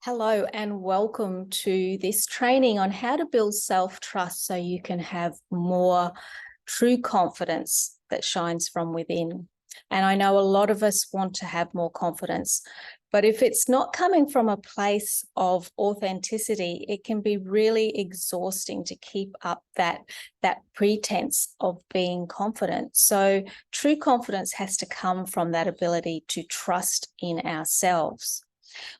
Hello and welcome to this training on how to build self-trust so you can have more true confidence that shines from within. And I know a lot of us want to have more confidence, but if it's not coming from a place of authenticity, it can be really exhausting to keep up that pretense of being confident. So true confidence has to come from that ability to trust in ourselves.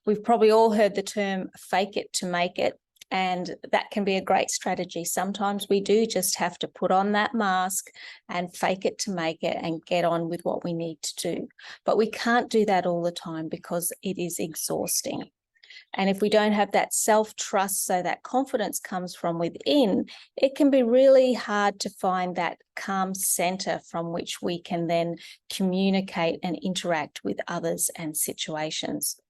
We've probably all heard the term fake it to make it, and that can be a great strategy. Sometimes we do just have to put on that mask and fake it to make it and get on with what we need to do. But we can't do that all the time because it is exhausting. And if we don't have that self-trust, so that confidence comes from within, it can be really hard to find that calm center from which we can then communicate and interact with others and situations.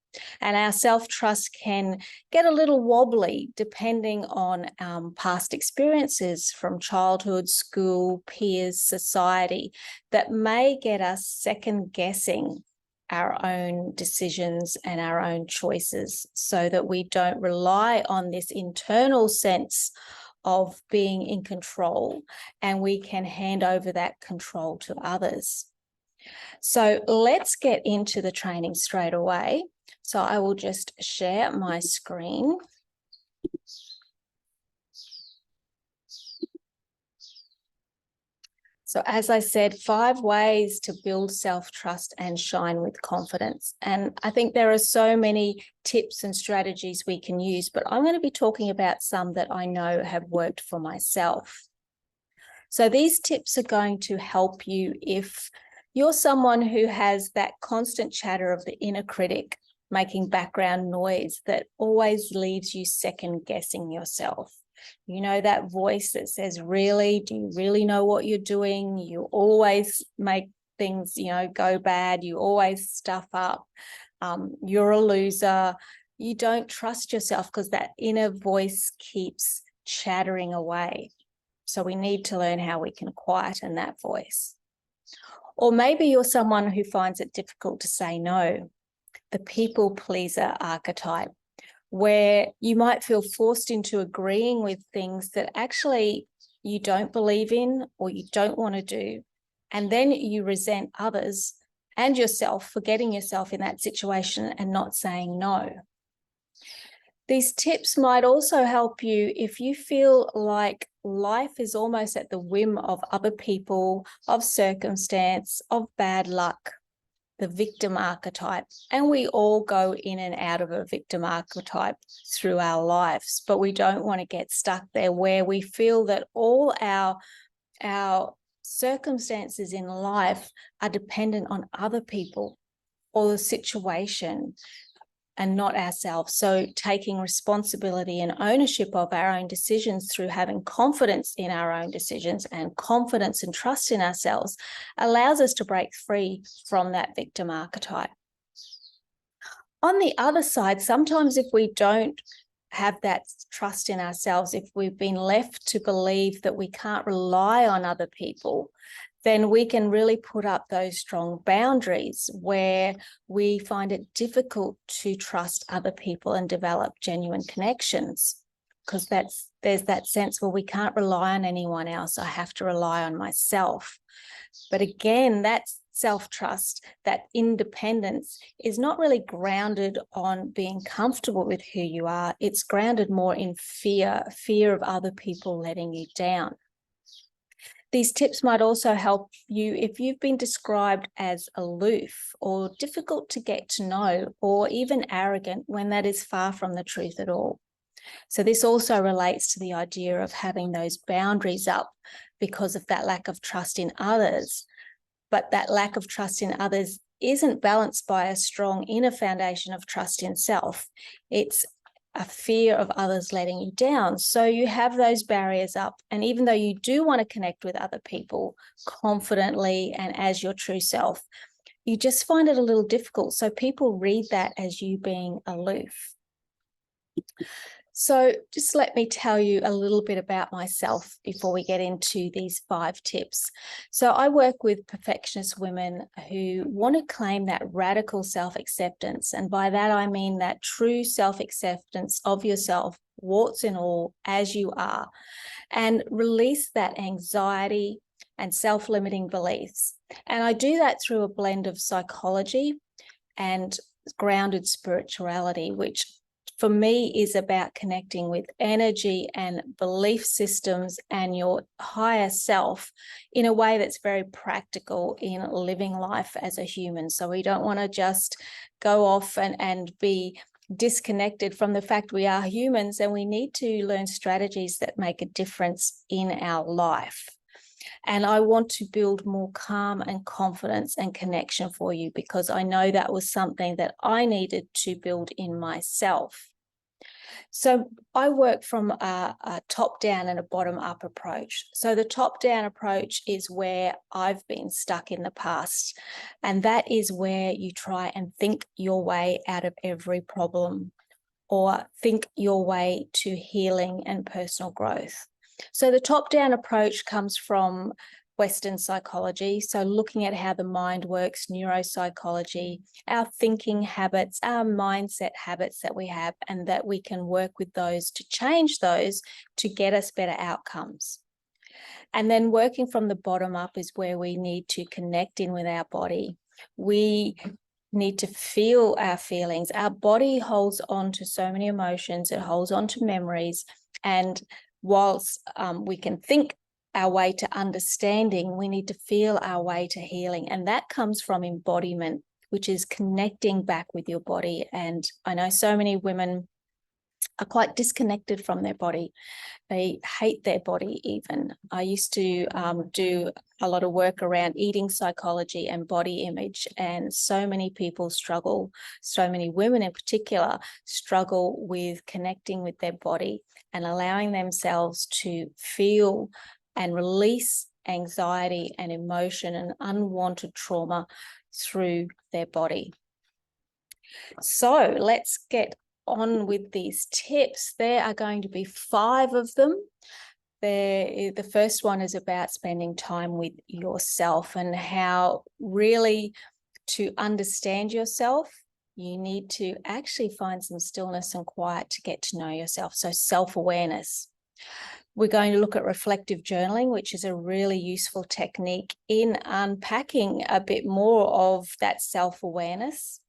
And our self-trust can get a little wobbly depending on past experiences from childhood, school, peers, society that may get us second-guessing our own decisions and our own choices so that we don't rely on this internal sense of being in control and we can hand over that control to others. So let's get into the training straight away. So I will just share my screen. So as I said, 5 ways to build self-trust and shine with confidence. And I think there are so many tips and strategies we can use, but I'm going to be talking about some that I know have worked for myself. So these tips are going to help you if you're someone who has that constant chatter of the inner critic making background noise that always leaves you second guessing yourself. You know, that voice that says, really, do you really know what you're doing? You always make things, go bad. You always stuff up. You're a loser. You don't trust yourself because that inner voice keeps chattering away. So we need to learn how we can quieten that voice. Or maybe you're someone who finds it difficult to say no. The people pleaser archetype, where you might feel forced into agreeing with things that actually you don't believe in or you don't want to do. And then you resent others and yourself for getting yourself in that situation and not saying no. These tips might also help you if you feel like life is almost at the whim of other people, of circumstance, of bad luck. The victim archetype. And we all go in and out of a victim archetype through our lives, but we don't want to get stuck there where we feel that all our circumstances in life are dependent on other people or the situation and not ourselves. So taking responsibility and ownership of our own decisions through having confidence in our own decisions and confidence and trust in ourselves allows us to break free from that victim archetype. On the other side, sometimes if we don't have that trust in ourselves, if we've been left to believe that we can't rely on other people, then we can really put up those strong boundaries where we find it difficult to trust other people and develop genuine connections, because there's that sense, well, we can't rely on anyone else. I have to rely on myself. But again, that self-trust, that independence is not really grounded on being comfortable with who you are. It's grounded more in fear of other people letting you down. These tips might also help you if you've been described as aloof or difficult to get to know or even arrogant when that is far from the truth at all. So this also relates to the idea of having those boundaries up because of that lack of trust in others. But that lack of trust in others isn't balanced by a strong inner foundation of trust in self. It's a fear of others letting you down. So you have those barriers up. And even though you do want to connect with other people confidently and as your true self, you just find it a little difficult. So people read that as you being aloof. So just let me tell you a little bit about myself before we get into these 5 tips. So I work with perfectionist women who want to claim that radical self-acceptance. And by that, I mean that true self-acceptance of yourself, warts and all, as you are, and release that anxiety and self-limiting beliefs. And I do that through a blend of psychology and grounded spirituality, which for me is about connecting with energy and belief systems and your higher self in a way that's very practical in living life as a human. So we don't want to just go off and be disconnected from the fact we are humans, and we need to learn strategies that make a difference in our life. And I want to build more calm and confidence and connection for you, because I know that was something that I needed to build in myself. So I work from a top-down and a bottom-up approach. So the top-down approach is where I've been stuck in the past. And that is where you try and think your way out of every problem, or think your way to healing and personal growth. So the top-down approach comes from Western psychology, so looking at how the mind works, neuropsychology, our thinking habits, our mindset habits that we have, and that we can work with those to change those to get us better outcomes. And then working from the bottom up is where we need to connect in with our body. We need to feel our feelings. Our body holds on to so many emotions, it holds on to memories, and whilst we can think our way to understanding, we need to feel our way to healing. And that comes from embodiment, which is connecting back with your body. And I know so many women are quite disconnected from their body. They hate their body even. I used to do a lot of work around eating psychology and body image, and so many people struggle, so many women in particular, struggle with connecting with their body and allowing themselves to feel and release anxiety and emotion and unwanted trauma through their body. So let's get on with these tips. There are going to be 5 of them. The first one is about spending time with yourself, and how really to understand yourself, you need to actually find some stillness and quiet to get to know yourself. So self-awareness. We're going to look at reflective journaling, which is a really useful technique in unpacking a bit more of that self-awareness.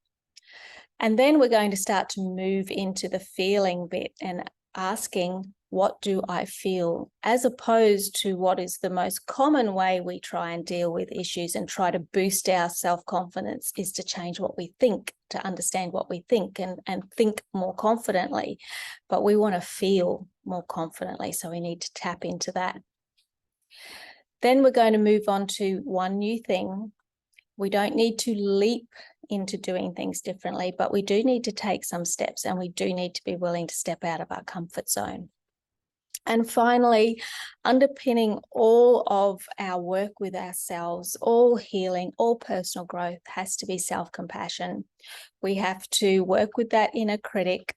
And then we're going to start to move into the feeling bit and asking, what do I feel? As opposed to what is the most common way we try and deal with issues and try to boost our self-confidence is to change what we think, to understand what we think and think more confidently. But we want to feel more confidently, so we need to tap into that. Then we're going to move on to one new thing. We don't need to leap into doing things differently, but we do need to take some steps, and we do need to be willing to step out of our comfort zone. And finally, underpinning all of our work with ourselves, all healing, all personal growth has to be self-compassion. We have to work with that inner critic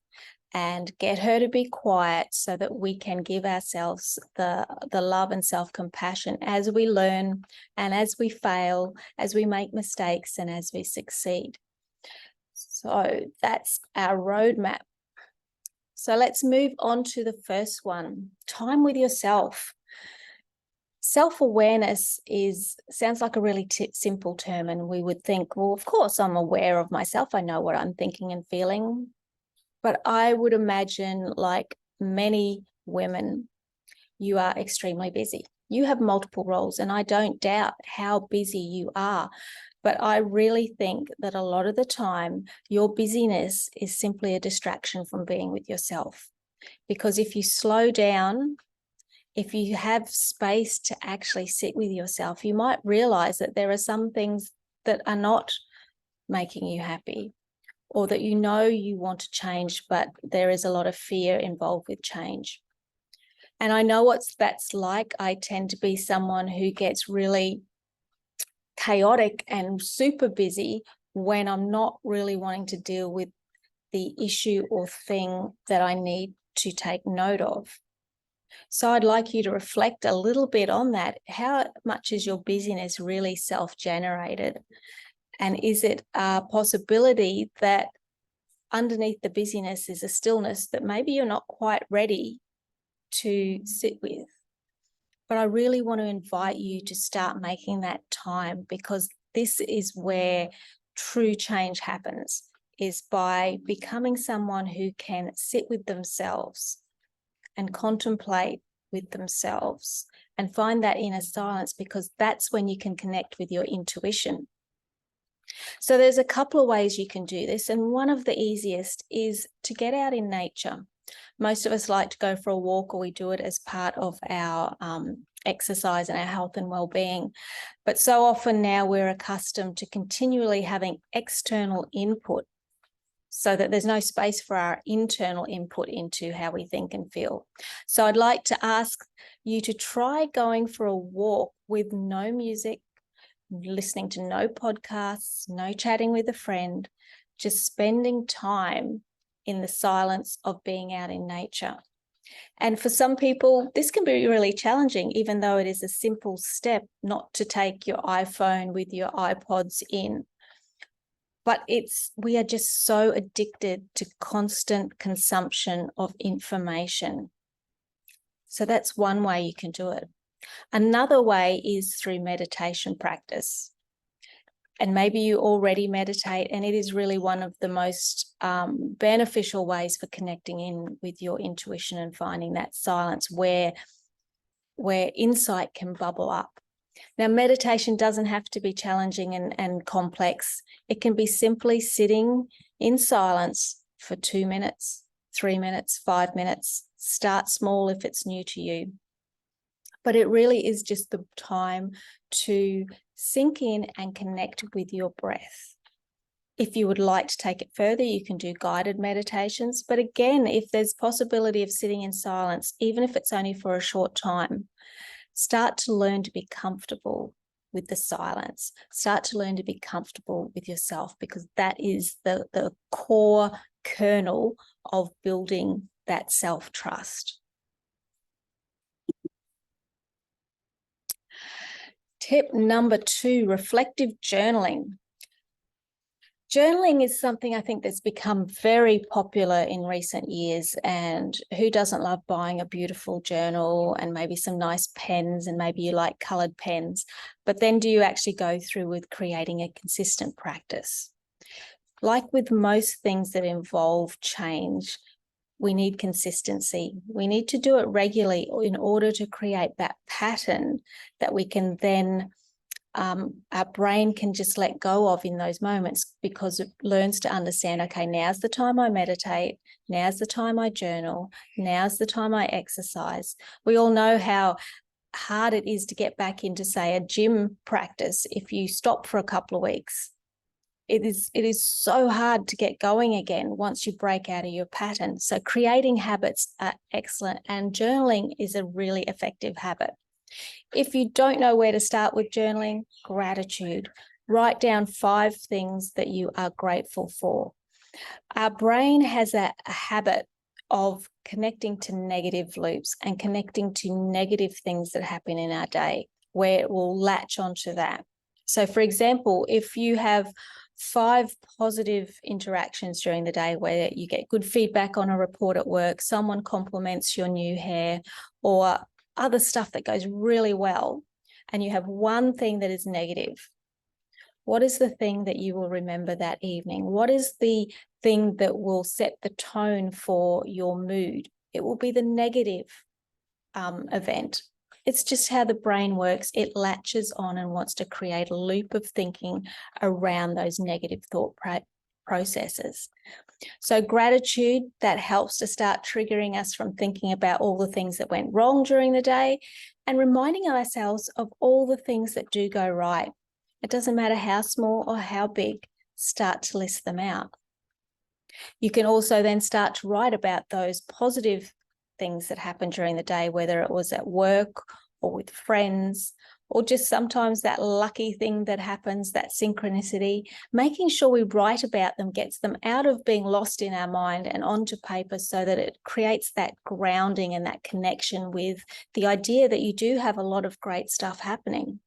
and get her to be quiet so that we can give ourselves the love and self-compassion as we learn and as we fail, as we make mistakes and as we succeed. So that's our roadmap. So let's move on to the first one, time with yourself. Self-awareness sounds like a really simple term, and we would think, well, of course, I'm aware of myself. I know what I'm thinking and feeling. But I would imagine, like many women, you are extremely busy. You have multiple roles, and I don't doubt how busy you are. But I really think that a lot of the time, your busyness is simply a distraction from being with yourself. Because if you slow down, if you have space to actually sit with yourself, you might realize that there are some things that are not making you happy, or that you know you want to change, but there is a lot of fear involved with change. And I know what that's like. I tend to be someone who gets really chaotic and super busy when I'm not really wanting to deal with the issue or thing that I need to take note of. So I'd like you to reflect a little bit on that. How much is your busyness really self-generated? And is it a possibility that underneath the busyness is a stillness that maybe you're not quite ready to sit with? But I really want to invite you to start making that time, because this is where true change happens, is by becoming someone who can sit with themselves and contemplate with themselves and find that inner silence, because that's when you can connect with your intuition. So there's a couple of ways you can do this, and one of the easiest is to get out in nature. Most of us like to go for a walk, or we do it as part of our exercise and our health and well-being. But so often now we're accustomed to continually having external input, so that there's no space for our internal input into how we think and feel. So I'd like to ask you to try going for a walk with no music, listening to no podcasts, no chatting with a friend, just spending time in the silence of being out in nature. And for some people, this can be really challenging, even though it is a simple step not to take your iPhone with your iPods in. But we are just so addicted to constant consumption of information. So that's one way you can do it. Another way is through meditation practice. And maybe you already meditate, and it is really one of the most beneficial ways for connecting in with your intuition and finding that silence where insight can bubble up. Now, meditation doesn't have to be challenging and complex. It can be simply sitting in silence for 2 minutes, 3 minutes, 5 minutes. Start small if it's new to you. But it really is just the time to sink in and connect with your breath. If you would like to take it further, you can do guided meditations. But again, if there's possibility of sitting in silence, even if it's only for a short time, start to learn to be comfortable with the silence. Start to learn to be comfortable with yourself, because that is the core kernel of building that self-trust. Tip number 2, reflective journaling. Journaling is something I think that's become very popular in recent years, and who doesn't love buying a beautiful journal and maybe some nice pens, and maybe you like coloured pens, but then do you actually go through with creating a consistent practice? Like with most things that involve change, we need consistency. We need to do it regularly in order to create that pattern that we can then our brain can just let go of in those moments, because it learns to understand, okay, now's the time I meditate, now's the time I journal, now's the time I exercise. We all know how hard it is to get back into, say, a gym practice if you stop for a couple of weeks. It is so hard to get going again once you break out of your pattern. So creating habits are excellent, and journaling is a really effective habit. If you don't know where to start with journaling, gratitude. Write down 5 things that you are grateful for. Our brain has a habit of connecting to negative loops and connecting to negative things that happen in our day, where it will latch onto that. So, for example, if you have 5 positive interactions during the day where you get good feedback on a report at work, someone compliments your new hair, or other stuff that goes really well, and you have one thing that is negative, what is the thing that you will remember that evening? What is the thing that will set the tone for your mood? It will be the negative event. It's just how the brain works. It latches on and wants to create a loop of thinking around those negative thought processes. So gratitude, that helps to start triggering us from thinking about all the things that went wrong during the day and reminding ourselves of all the things that do go right. It doesn't matter how small or how big, start to list them out. You can also then start to write about those positive things that happened during the day, whether it was at work or with friends or just sometimes that lucky thing that happens, that synchronicity, making sure we write about them gets them out of being lost in our mind and onto paper, so that it creates that grounding and that connection with the idea that you do have a lot of great stuff happening.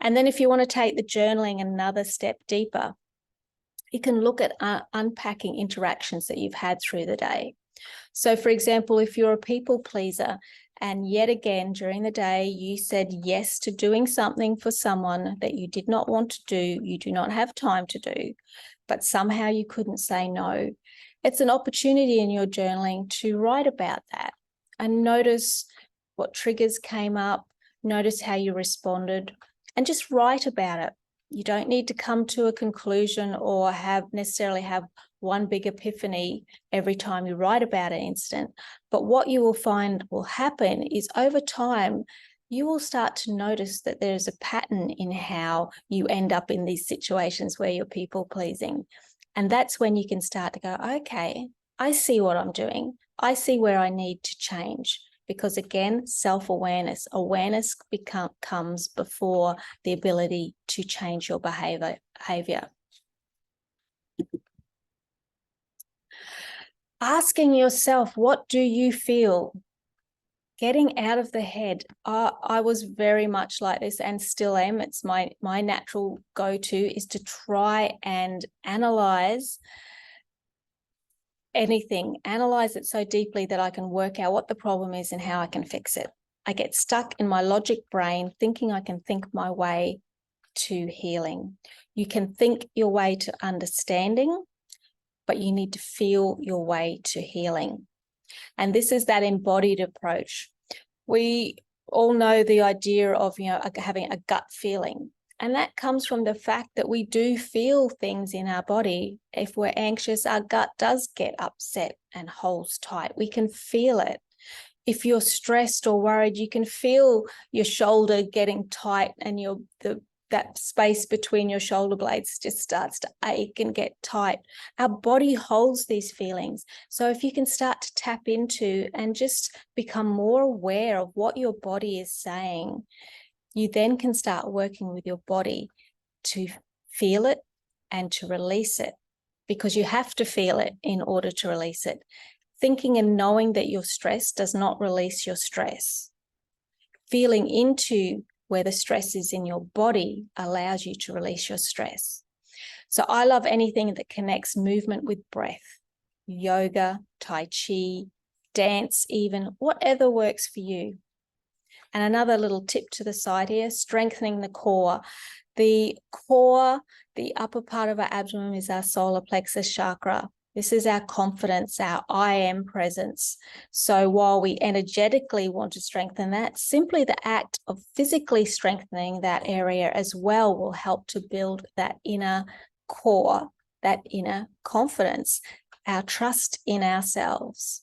And then if you want to take the journaling another step deeper, you can look at unpacking interactions that you've had through the day. So for example, if you're a people pleaser and yet again during the day you said yes to doing something for someone that you did not want to do, you do not have time to do, but somehow you couldn't say no, it's an opportunity in your journaling to write about that and notice what triggers came up, notice how you responded, and just write about it. You don't need to come to a conclusion or necessarily have one big epiphany every time you write about an incident. But what you will find will happen is over time, you will start to notice that there's a pattern in how you end up in these situations where you're people pleasing. And that's when you can start to go, okay, I see what I'm doing. I see where I need to change. Because again, self-awareness, awareness comes before the ability to change your behavior. Asking yourself, what do you feel? Getting out of the head. I was very much like this and still am. It's my natural go-to is to try and analyze anything, analyze it so deeply that I can work out what the problem is and how I can fix it. I get stuck in my logic brain thinking I can think my way to healing. You can think your way to understanding, but you need to feel your way to healing. And this is that embodied approach. We all know the idea of, having a gut feeling. And that comes from the fact that we do feel things in our body. If we're anxious, our gut does get upset and holds tight. We can feel it. If you're stressed or worried, you can feel your shoulder getting tight and that space between your shoulder blades just starts to ache and get tight. Our body holds these feelings. So if you can start to tap into and just become more aware of what your body is saying, you then can start working with your body to feel it and to release it, because you have to feel it in order to release it. Thinking and knowing that you're stressed does not release your stress. Feeling into where the stress is in your body allows you to release your stress. So I love anything that connects movement with breath, yoga, tai chi, dance even, whatever works for you. And another little tip to the side here, strengthening the core. The core, the upper part of our abdomen, is our solar plexus chakra. This is our confidence, our I am presence. So while we energetically want to strengthen that, simply the act of physically strengthening that area as well will help to build that inner core, that inner confidence, our trust in ourselves.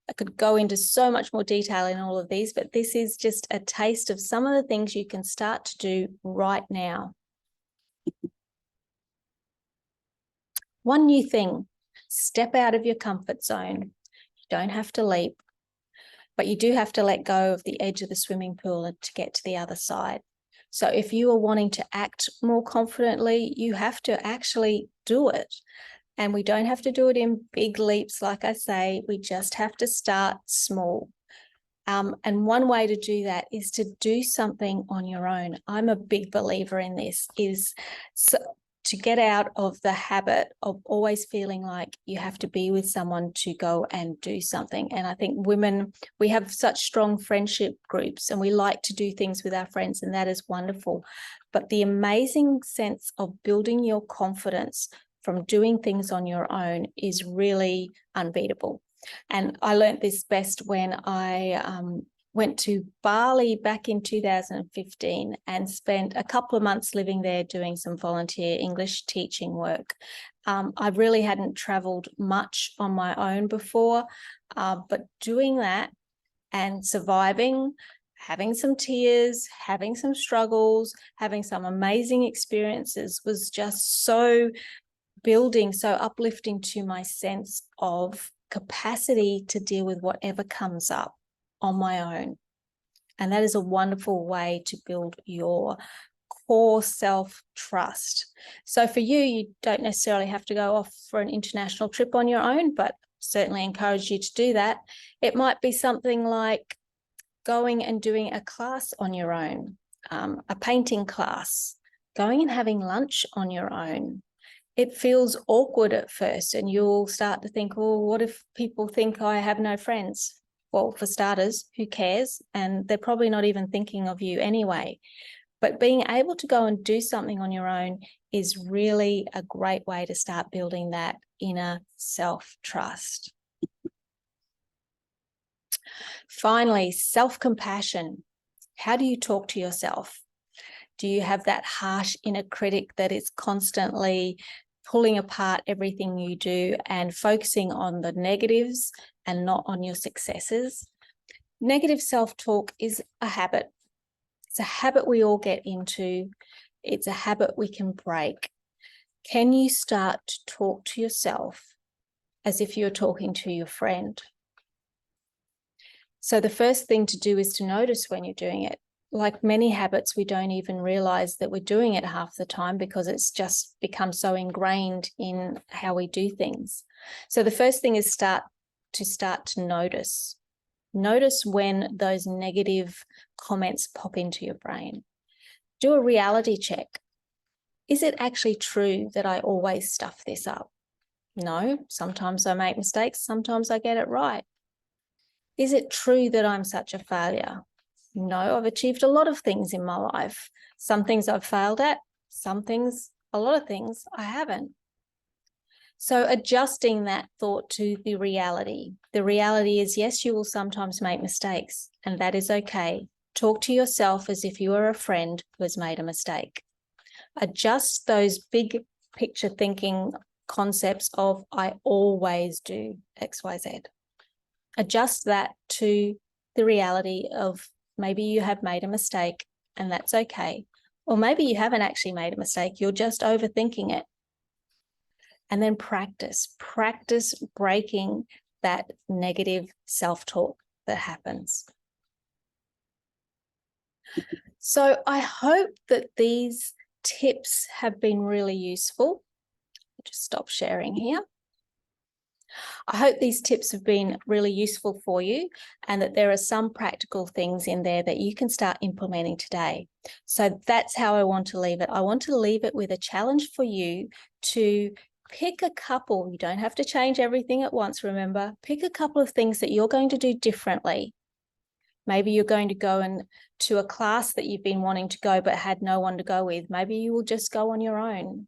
I could go into so much more detail in all of these, but this is just a taste of some of the things you can start to do right now. One new thing, step out of your comfort zone. You don't have to leap, but you do have to let go of the edge of the swimming pool to get to the other side. So if you are wanting to act more confidently, you have to actually do it. And we don't have to do it in big leaps, like I say, we just have to start small. And one way to do that is to do something on your own. I'm a big believer in this, is to get out of the habit of always feeling like you have to be with someone to go and do something. And I think women, we have such strong friendship groups and we like to do things with our friends, and that is wonderful. But the amazing sense of building your confidence from doing things on your own is really unbeatable. And I learned this best when I went to Bali back in 2015 and spent a couple of months living there doing some volunteer English teaching work. I really hadn't traveled much on my own before, but doing that and surviving, having some tears, having some struggles, having some amazing experiences was just so building, so uplifting to my sense of capacity to deal with whatever comes up on my own. And that is a wonderful way to build your core self-trust. So for you, you don't necessarily have to go off for an international trip on your own, but certainly encourage you to do that. It might be something like going and doing a class on your own, a painting class, going and having lunch on your own. It feels awkward at first, and you'll start to think, well, what if people think I have no friends? Well, for starters, who cares? And they're probably not even thinking of you anyway. But being able to go and do something on your own is really a great way to start building that inner self-trust. Finally, self-compassion. How do you talk to yourself? Do you have that harsh inner critic that is constantly pulling apart everything you do and focusing on the negatives and not on your successes? Negative self-talk is a habit. It's a habit we all get into. It's a habit we can break. Can you start to talk to yourself as if you're talking to your friend? So the first thing to do is to notice when you're doing it. Like many habits, we don't even realize that we're doing it half the time because it's just become so ingrained in how we do things. So the first thing is start to notice. Notice when those negative comments pop into your brain. Do a reality check. Is it actually true that I always stuff this up? No, sometimes I make mistakes, sometimes I get it right. Is it true that I'm such a failure? No, I've achieved a lot of things in my life. Some things I've failed at, a lot of things I haven't. So adjusting that thought to the reality. The reality is, yes, you will sometimes make mistakes, and that is okay. Talk to yourself as if you are a friend who has made a mistake. Adjust those big picture thinking concepts of I always do X, Y, Z. Adjust that to the reality of maybe you have made a mistake and that's okay. Or maybe you haven't actually made a mistake, you're just overthinking it. And then practice breaking that negative self-talk that happens. So I hope that these tips have been really useful. I'll just stop sharing here. I hope these tips have been really useful for you and that there are some practical things in there that you can start implementing today. So that's how I want to leave it. I want to leave it with a challenge for you to pick a couple. You don't have to change everything at once, remember. Pick a couple of things that you're going to do differently. Maybe you're going to go to a class that you've been wanting to go but had no one to go with. Maybe you will just go on your own.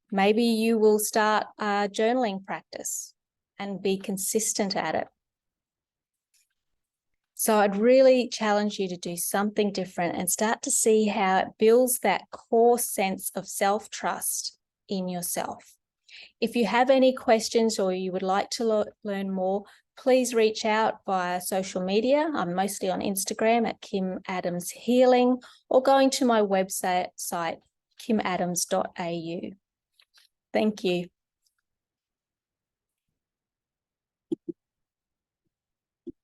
Maybe you will start a journaling practice and be consistent at it. So I'd really challenge you to do something different and start to see how it builds that core sense of self-trust in yourself. If you have any questions or you would like to learn more, please reach out via social media. I'm mostly on Instagram at Kim Adams Healing, or going to my website, kimadams.au. Thank you.